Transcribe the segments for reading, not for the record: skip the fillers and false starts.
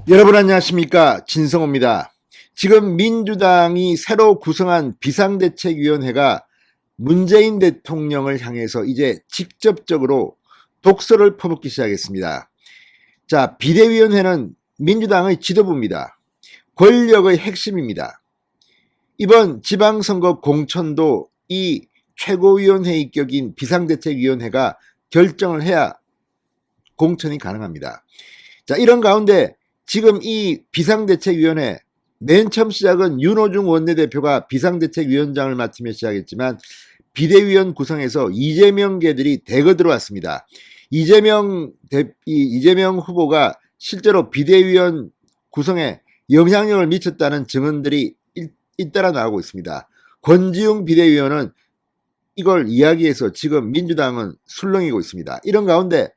여러분 안녕하십니까, 진성호입니다. 지금 민주당이 새로 구성한 비상대책위원회가 문재인 대통령을 향해서 이제 직접적으로 독서를 퍼붓기 시작했습니다. 자, 비대위원회는 민주당의 지도부입니다. 권력의 핵심입니다. 이번 지방선거 공천도 이 최고위원회의격인 비상대책위원회가 결정을 해야 공천이 가능합니다. 자, 이런 가운데 지금 이 비상대책위원회 맨 처음 시작은 윤호중 원내대표가 비상대책위원장을 맡으며 시작했지만 비대위원 구성에서 이재명계들이 대거 들어왔습니다. 이재명 후보가 실제로 비대위원 구성에 영향력을 미쳤다는 증언들이 잇따라 나오고 있습니다. 권지웅 비대위원은 이걸 이야기해서 지금 민주당은 술렁이고 있습니다. 이런 가운데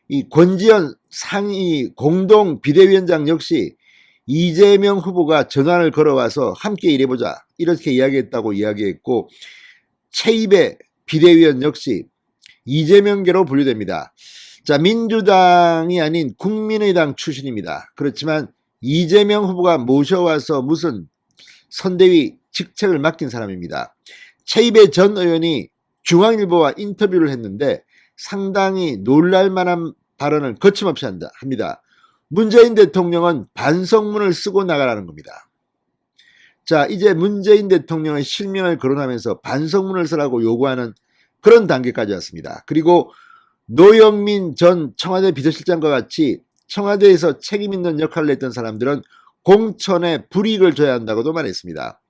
이 권지현 상위 공동 비대위원장 역시 이재명 후보가 전화를 걸어와서 함께 일해보자 이렇게 이야기했다고 이야기했고, 최입의 비대위원 역시 이재명계로 분류됩니다. 자, 민주당이 아닌 국민의당 출신입니다. 그렇지만 이재명 후보가 모셔와서 무슨 선대위 직책을 맡긴 사람입니다. 최입의 전 의원이 중앙일보와 인터뷰를 했는데 상당히 놀랄만한 발언을 거침없이 합니다. 문재인 대통령은 반성문을 쓰고 나가라는 겁니다. 자, 이제 문재인 대통령의 실명을 거론하면서 반성문을 쓰라고 요구하는 그런 단계까지 왔습니다. 그리고 노영민 전 청와대 비서실장과 같이 청와대에서 책임 있는 역할을 했던 사람들은 공천에 불이익을 줘야 한다고도 말했습니다.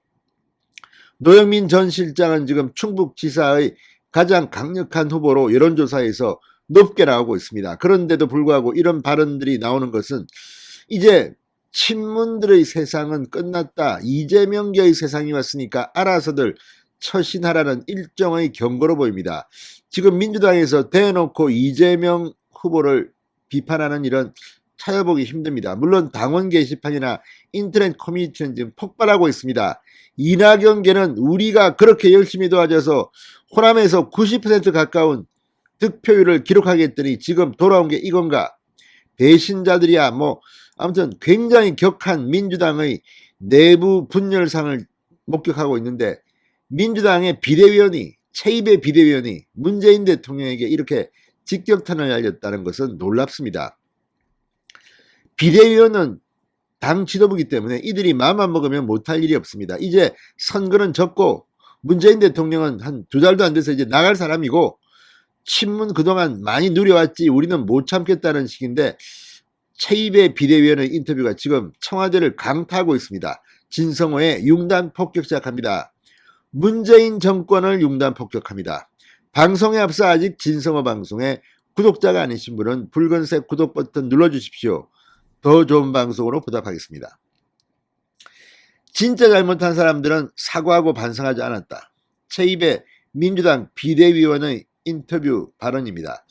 노영민 전 실장은 지금 충북지사의 가장 강력한 후보로 여론조사에서 높게 나오고 있습니다. 그런데도 불구하고 이런 발언들이 나오는 것은 이제 친문들의 세상은 끝났다, 이재명계의 세상이 왔으니까 알아서들 처신하라는 일종의 경고로 보입니다. 지금 민주당에서 대놓고 이재명 후보를 비판하는 이런 찾아보기 힘듭니다. 물론 당원 게시판이나 인터넷 커뮤니티는 지금 폭발하고 있습니다. 이낙연계는 우리가 그렇게 열심히 도와줘서 호남에서 90% 가까운 득표율을 기록하겠더니 지금 돌아온 게 이건가? 배신자들이야. 아무튼 굉장히 격한 민주당의 내부 분열상을 목격하고 있는데, 민주당의 비대위원이, 최입의 비대위원이 문재인 대통령에게 이렇게 직격탄을 날렸다는 것은 놀랍습니다. 비대위원은 당 지도부이기 때문에 이들이 마음만 먹으면 못할 일이 없습니다. 이제 선거는 졌고 문재인 대통령은 한 2달도 안 돼서 이제 나갈 사람이고, 친문 그동안 많이 누려왔지 우리는 못 참겠다는 식인데, 최입의 비대위원의 인터뷰가 지금 청와대를 강타하고 있습니다. 진성호의 융단 폭격 시작합니다. 문재인 정권을 융단 폭격합니다. 방송에 앞서 아직 진성호 방송에 구독자가 아니신 분은 붉은색 구독 버튼 눌러주십시오. 더 좋은 방송으로 보답하겠습니다. 진짜 잘못한 사람들은 사과하고 반성하지 않았다. 최입의 민주당 비대위원의 인터뷰 발언입니다.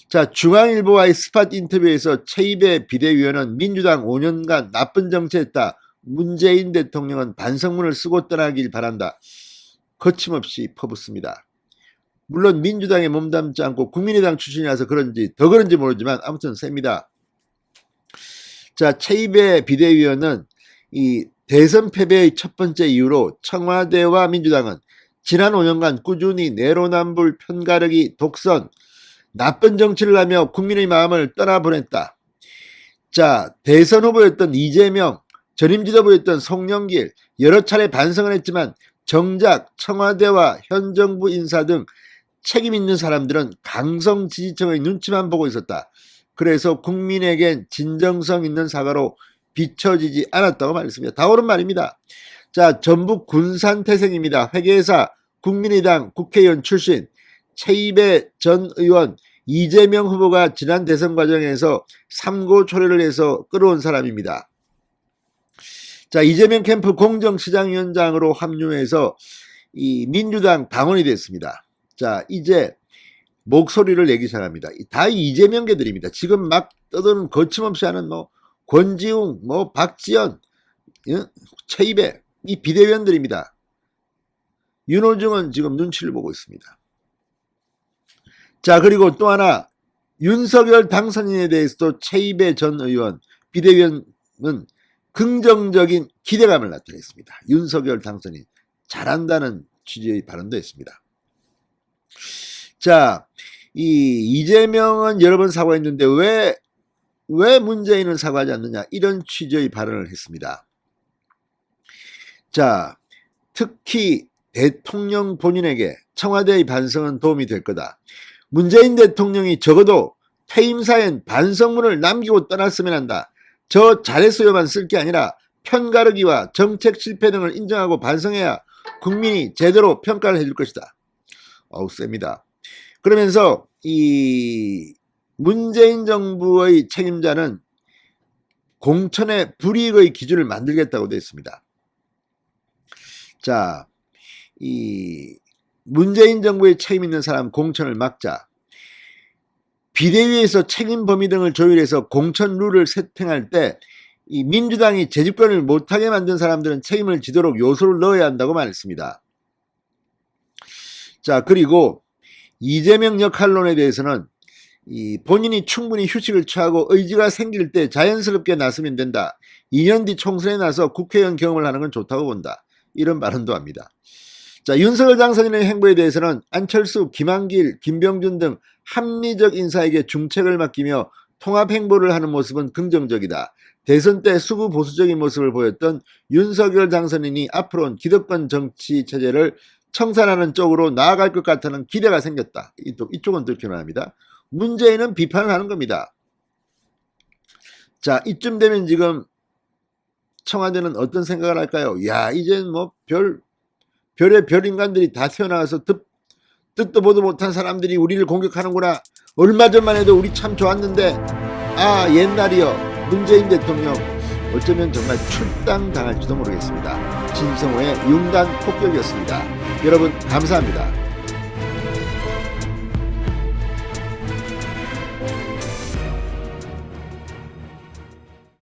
자, 중앙일보와의 스팟 인터뷰에서 최입의 비대위원은 민주당 5년간 나쁜 정치했다. 문재인 대통령은 반성문을 쓰고 떠나길 바란다. 거침없이 퍼붓습니다. 물론 민주당에 몸담지 않고 국민의당 출신이라서 더 그런지 모르지만 아무튼 셉니다. 자, 최입의 비대위원은 이 대선 패배의 첫 번째 이유로 청와대와 민주당은 지난 5년간 꾸준히 내로남불, 편가르기, 독선, 나쁜 정치를 하며 국민의 마음을 떠나보냈다. 자, 대선 후보였던 이재명, 전임 지도부였던 송영길 여러 차례 반성을 했지만 정작 청와대와 현 정부 인사 등 책임 있는 사람들은 강성 지지층의 눈치만 보고 있었다. 그래서 국민에겐 진정성 있는 사과로 비춰지지 않았다고 말했습니다. 다 옳은 말입니다. 자, 전북 군산 태생입니다. 회계사, 국민의당 국회의원 출신 최입의 전 의원, 이재명 후보가 지난 대선 과정에서 삼고초려를 해서 끌어온 사람입니다. 자, 이재명 캠프 공정시장위원장으로 합류해서 이 민주당 당원이 됐습니다. 자, 이제 목소리를 내기 시작합니다. 다 이재명계들입니다. 지금 막 떠드는 거침없이 하는 권지웅, 박지원, 최입의 이 비대위원들입니다. 윤호중은 지금 눈치를 보고 있습니다. 자, 그리고 또 하나 윤석열 당선인에 대해서도 최입의 전 의원, 비대위원 긍정적인 기대감을 나타냈습니다. 윤석열 당선인 잘한다는 취지의 발언도 했습니다. 자, 이재명은 여러 번 사과했는데 왜 문재인은 사과하지 않느냐, 이런 취지의 발언을 했습니다. 자, 특히 대통령 본인에게 청와대의 반성은 도움이 될 거다. 문재인 대통령이 적어도 퇴임사엔 반성문을 남기고 떠났으면 한다. 저 잘했어요만 쓸 게 아니라 편가르기와 정책 실패 등을 인정하고 반성해야 국민이 제대로 평가를 해줄 것이다. 어우, 셉니다. 그러면서 이 문재인 정부의 책임자는 공천의 불이익의 기준을 만들겠다고 되어 있습니다. 자, 이 문재인 정부의 책임 있는 사람 공천을 막자. 비대위에서 책임 범위 등을 조율해서 공천 룰을 세팅할 때 이 민주당이 재집권을 못하게 만든 사람들은 책임을 지도록 요소를 넣어야 한다고 말했습니다. 자, 그리고 이재명 역할론에 대해서는 본인이 충분히 휴식을 취하고 의지가 생길 때 자연스럽게 나서면 된다. 2년 뒤 총선에 나서 국회의원 경험을 하는 건 좋다고 본다. 이런 발언도 합니다. 자, 윤석열 당선인의 행보에 대해서는 안철수, 김한길, 김병준 등 합리적 인사에게 중책을 맡기며 통합 행보를 하는 모습은 긍정적이다. 대선 때 수구 보수적인 모습을 보였던 윤석열 당선인이 앞으로는 기득권 정치 체제를 청산하는 쪽으로 나아갈 것 같다는 기대가 생겼다. 이쪽은 그렇게 말합니다. 문재인은 비판을 하는 겁니다. 자, 이쯤 되면 지금 청와대는 어떤 생각을 할까요? 야, 이젠 뭐 별의 별 인간들이 다 튀어나와서 뜻도 보도 못한 사람들이 우리를 공격하는구나. 얼마 전만 해도 우리 참 좋았는데, 아, 옛날이요. 문재인 대통령 어쩌면 정말 출당당할지도 모르겠습니다. 진성호의 융단 폭격이었습니다. 여러분 감사합니다.